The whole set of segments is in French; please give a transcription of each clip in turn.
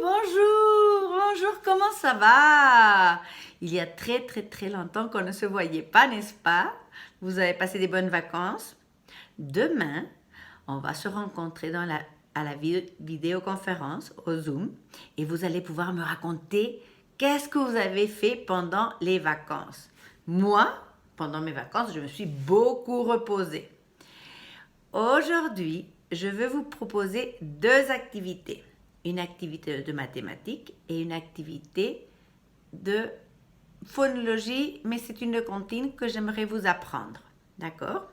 bonjour, comment ça va? Il y a très longtemps qu'on ne se voyait pas, n'est-ce pas? Vous avez passé des bonnes vacances? Demain, on va se rencontrer à la vidéoconférence, au Zoom, et vous allez pouvoir me raconter qu'est-ce que vous avez fait pendant les vacances. Moi, pendant mes vacances, je me suis beaucoup reposée. Aujourd'hui, je vais vous proposer deux activités. Une activité de mathématiques et une activité de phonologie, mais c'est une comptine que j'aimerais vous apprendre. D'accord?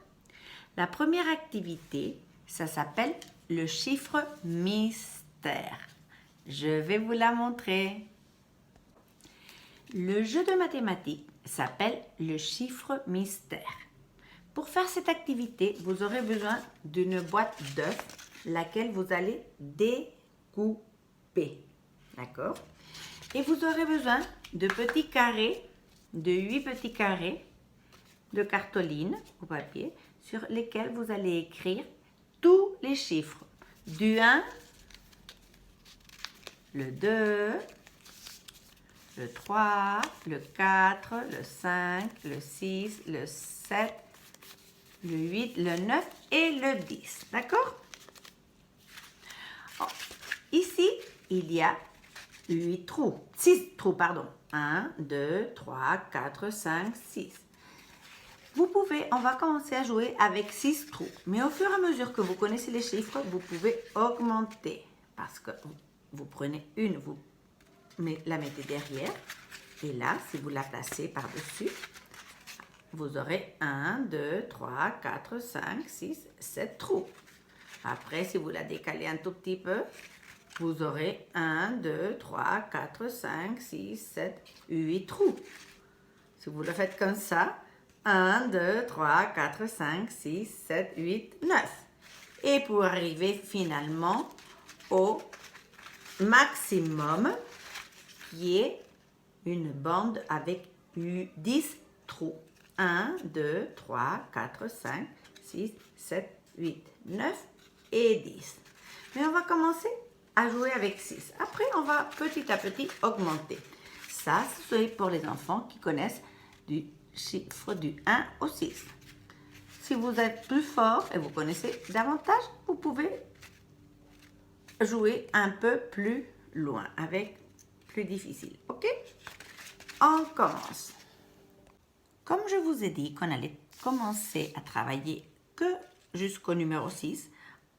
La première activité, ça s'appelle le chiffre mystère. Je vais vous la montrer. Le jeu de mathématiques s'appelle le chiffre mystère. Pour faire cette activité, vous aurez besoin d'une boîte d'œufs, laquelle vous allez découper. D'accord? Et vous aurez besoin de petits carrés, de 8 petits carrés de cartolines au papier, sur lesquels vous allez écrire tous les chiffres. Du 1, le 2, le 3, le 4, le 5, le 6, le 7, le 8, le 9 et le 10. D'accord? Oh. Ici, il y a 6 trous, pardon. 1, 2, 3, 4, 5, 6. On va commencer à jouer avec 6 trous. Mais au fur et à mesure que vous connaissez les chiffres, vous pouvez augmenter. Parce que vous prenez une, vous la mettez derrière. Et là, si vous la placez par-dessus, vous aurez 1, 2, 3, 4, 5, 6, 7 trous. Après, si vous la décalez un tout petit peu, vous aurez 1, 2, 3, 4, 5, 6, 7, 8 trous. Si vous le faites comme ça, 1, 2, 3, 4, 5, 6, 7, 8, 9. Et pour arriver finalement au maximum, qui est une bande avec 10 trous. 1, 2, 3, 4, 5, 6, 7, 8, 9 et 10. Mais on va commencer à jouer avec 6. Après, on va petit à petit augmenter. Ça, c'est pour les enfants qui connaissent du chiffre du 1 au 6. Si vous êtes plus fort et vous connaissez davantage, vous pouvez jouer un peu plus loin, avec plus difficile. OK? On commence. Comme je vous ai dit qu'on allait commencer à travailler que jusqu'au numéro 6,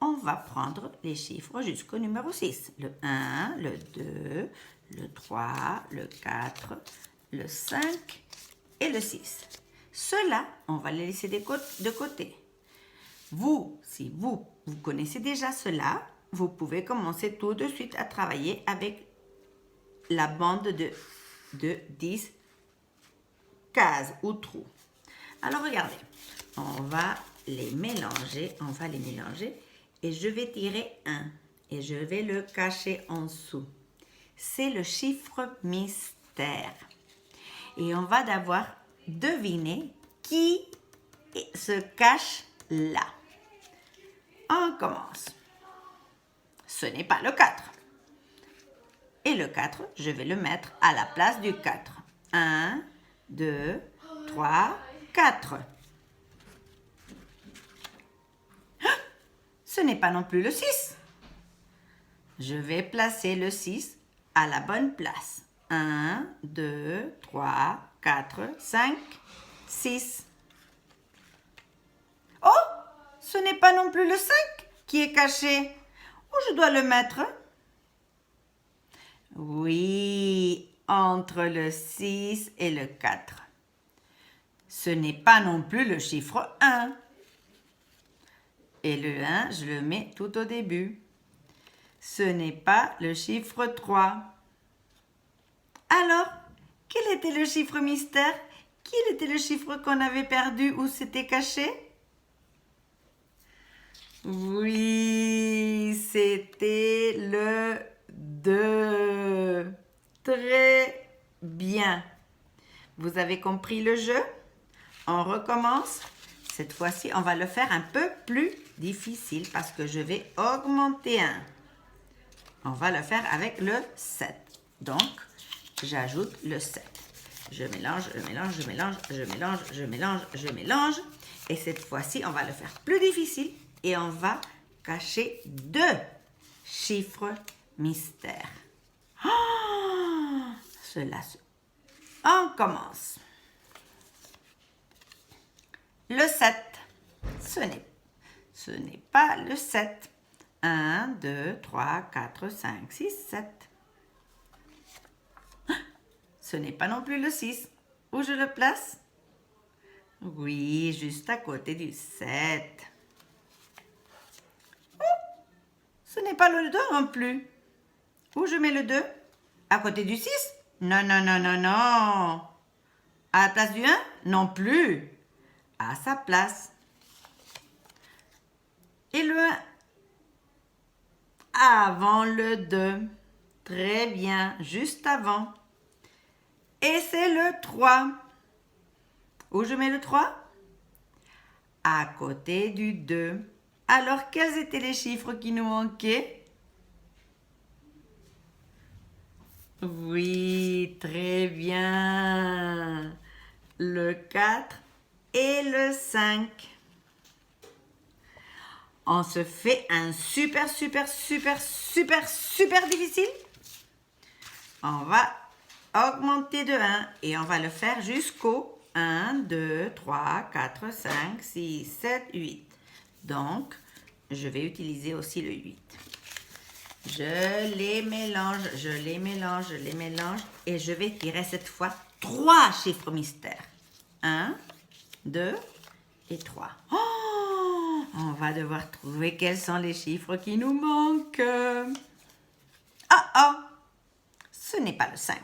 on va prendre les chiffres jusqu'au numéro 6. Le 1, le 2, le 3, le 4, le 5 et le 6. Ceux-là, on va les laisser de côté. Si vous connaissez déjà cela, vous pouvez commencer tout de suite à travailler avec la bande de 10 cases ou trous. Alors regardez, on va les mélanger et je vais tirer 1 et je vais le cacher en dessous. C'est le chiffre mystère. Et on va devoir deviner qui se cache là. On commence. Ce n'est pas le 4. Et le 4, je vais le mettre à la place du 4. 1, 2, 3, 4. Ce n'est pas non plus le 6. Je vais placer le 6 à la bonne place. 1, 2, 3, 4, 5, 6. Oh, ce n'est pas non plus le 5 qui est caché. Où je dois le mettre? Oui, entre le 6 et le 4. Ce n'est pas non plus le chiffre 1. Et le 1, je le mets tout au début. Ce n'est pas le chiffre 3. Alors, quel était le chiffre mystère? Quel était le chiffre qu'on avait perdu ou c'était caché? Oui, c'était le 2. Très bien. Vous avez compris le jeu? On recommence. Cette fois-ci, on va le faire un peu plus difficile parce que je vais augmenter 1. On va le faire avec le 7. Donc, j'ajoute le 7. Je mélange, je mélange, je mélange, je mélange, je mélange, je mélange. Et cette fois-ci, on va le faire plus difficile et on va cacher 2 chiffres mystères. Oh, on commence. Le 7, ce n'est pas le 7. 1, 2, 3, 4, 5, 6, 7. Ce n'est pas non plus le 6. Où je le place? Oui, juste à côté du 7. Oh, ce n'est pas le 2 non plus. Où je mets le 2? À côté du 6? Non, non, non, non, non. À la place du 1? Non plus. À sa place. Et le 1? Avant le 2. Très bien, juste avant. Et c'est le 3. Où je mets le 3? À côté du 2. Alors, quels étaient les chiffres qui nous manquaient? Oui, très bien. Le 4 et le 5. On se fait un super, super, super, super, super difficile. On va augmenter de 1 et on va le faire jusqu'au 1, 2, 3, 4, 5, 6, 7, 8. Donc, je vais utiliser aussi le 8. Je les mélange, je les mélange, je les mélange et je vais tirer cette fois 3 chiffres mystères. 1, 2 et 3. Oh, on va devoir trouver quels sont les chiffres qui nous manquent. Ce n'est pas le 5.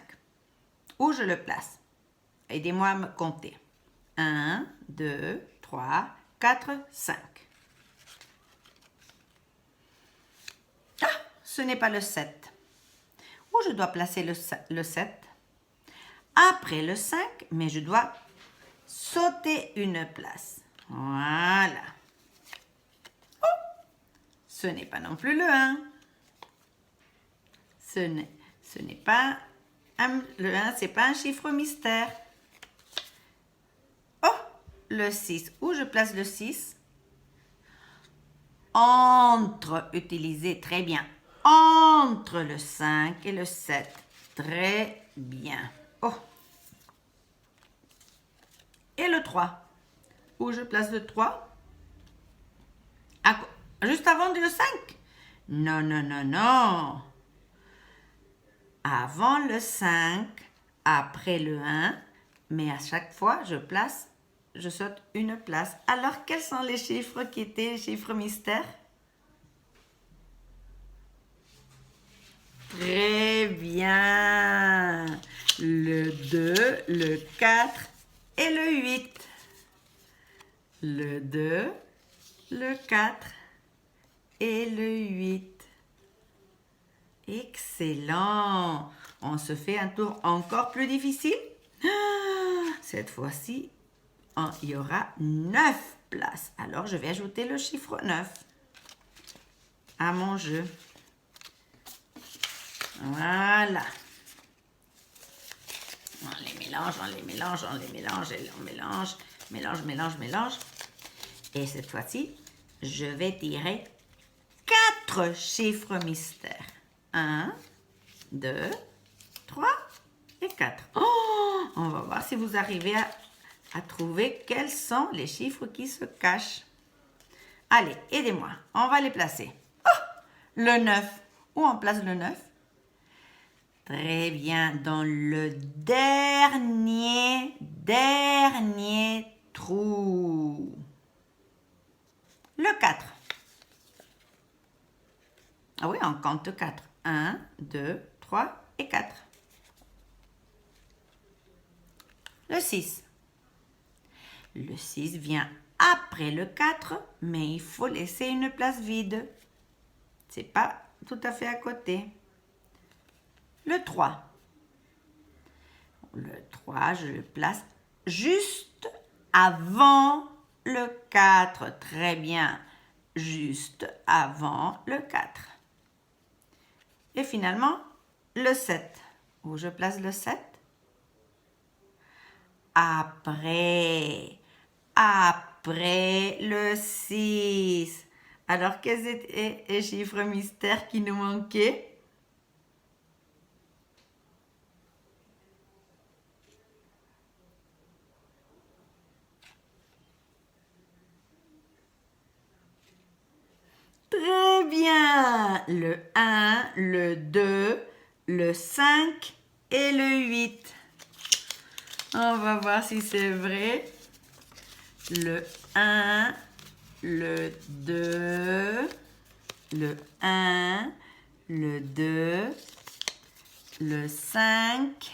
Où je le place? Aidez-moi à me compter. 1, 2, 3, 4, 5. Ce n'est pas le 7. Où je dois placer le 7? Après le 5, mais je dois sauter une place. Voilà. Oh, ce n'est pas non plus le 1. Ce n'est pas le 1, ce n'est pas un chiffre mystère. Oh, le 6. Où je place le 6? Utilisez très bien. Entre le 5 et le 7. Très bien. Oh. Et le 3. Où je place le 3? Juste avant le 5? Non, non, non, non. Avant le 5, après le 1, mais à chaque fois, je saute une place. Alors, quels sont les chiffres qui étaient les chiffres mystères? Très bien. Le 2, le 4 et le 8. Le 2, le 4 et le 8. Excellent. On se fait un tour encore plus difficile. Cette fois-ci, il y aura 9 places. Alors, je vais ajouter le chiffre 9 à mon jeu. Voilà. On les mélange, on les mélange, on les mélange, et on mélange, mélange, mélange, mélange. Et cette fois-ci, je vais tirer 4 chiffres mystères. 1, 2, 3 et 4. Oh, on va voir si vous arrivez à trouver quels sont les chiffres qui se cachent. Allez, aidez-moi. On va les placer. Oh, le 9. Où on place le 9? Très bien. Dans le dernier trou. Le 4. Ah oui, on compte 4. 1, 2, 3 et 4. Le 6. Le 6 vient après le 4, mais il faut laisser une place vide. C'est pas tout à fait à côté. Le 3. Le 3, je le place juste avant le 4. Très bien. Juste avant le 4. et finalement le 7. Où je place le 7? Après le 6. Alors, quels étaient les chiffres mystères qui nous manquaient? Très bien! Le 1, le 2, le 5 et le 8. On va voir si c'est vrai. Le 1, le 2, le 1, le 2, le 5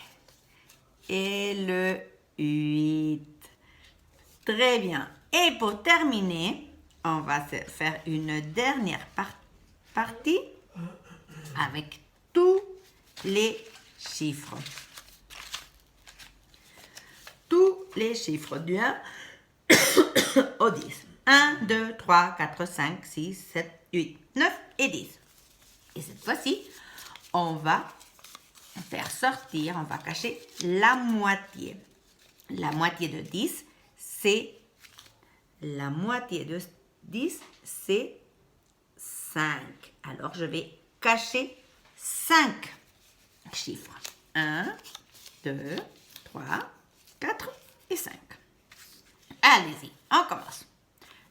et le 8. Très bien. Et pour terminer, on va faire une dernière partie avec tous les chiffres. Tous les chiffres du 1 au 10. 1, 2, 3, 4, 5, 6, 7, 8, 9 et 10. Et cette fois-ci, on va faire sortir, on va cacher la moitié. La moitié de 10, c'est... La moitié de 10, c'est 5. Alors, je vais cacher 5 chiffres. 1, 2, 3, 4 et 5. Allez-y, on commence.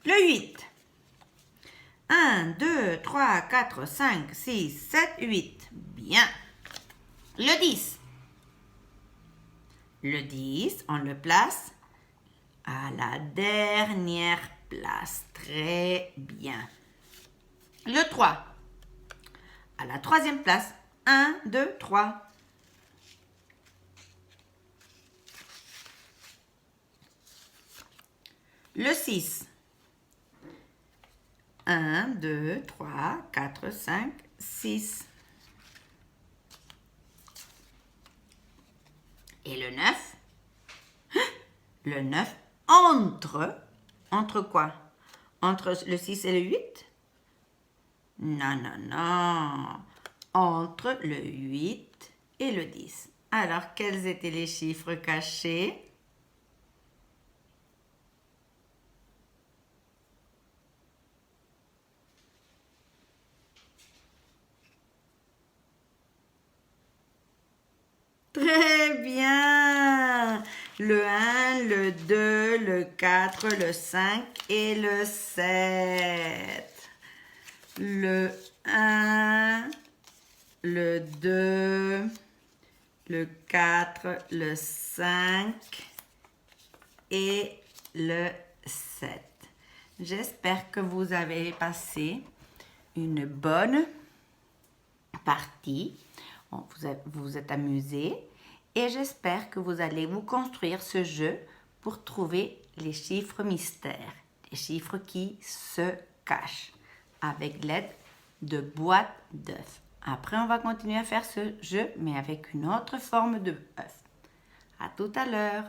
Le 8. 1, 2, 3, 4, 5, 6, 7, 8. Bien. Le 10. Le 10, on le place à la dernière place. Très bien. Le 3. À la troisième place. 1, 2, 3. Le 6. 1, 2, 3, 4, 5, 6. Et le 9. Le 9 entre quoi? Entre le 6 et le 8? Non, non, non. Entre le 8 et le 10. Alors, quels étaient les chiffres cachés? Très bien! Le 1, le 2, le 4, le 5 et le 7. Le 1, le 2, le 4, le 5 et le 7. J'espère que vous avez passé une bonne partie. Vous vous êtes amusés et j'espère que vous allez vous construire ce jeu pour trouver les chiffres mystères, les chiffres qui se cachent avec l'aide de boîtes d'œufs. Après, on va continuer à faire ce jeu mais avec une autre forme de œuf. À tout à l'heure.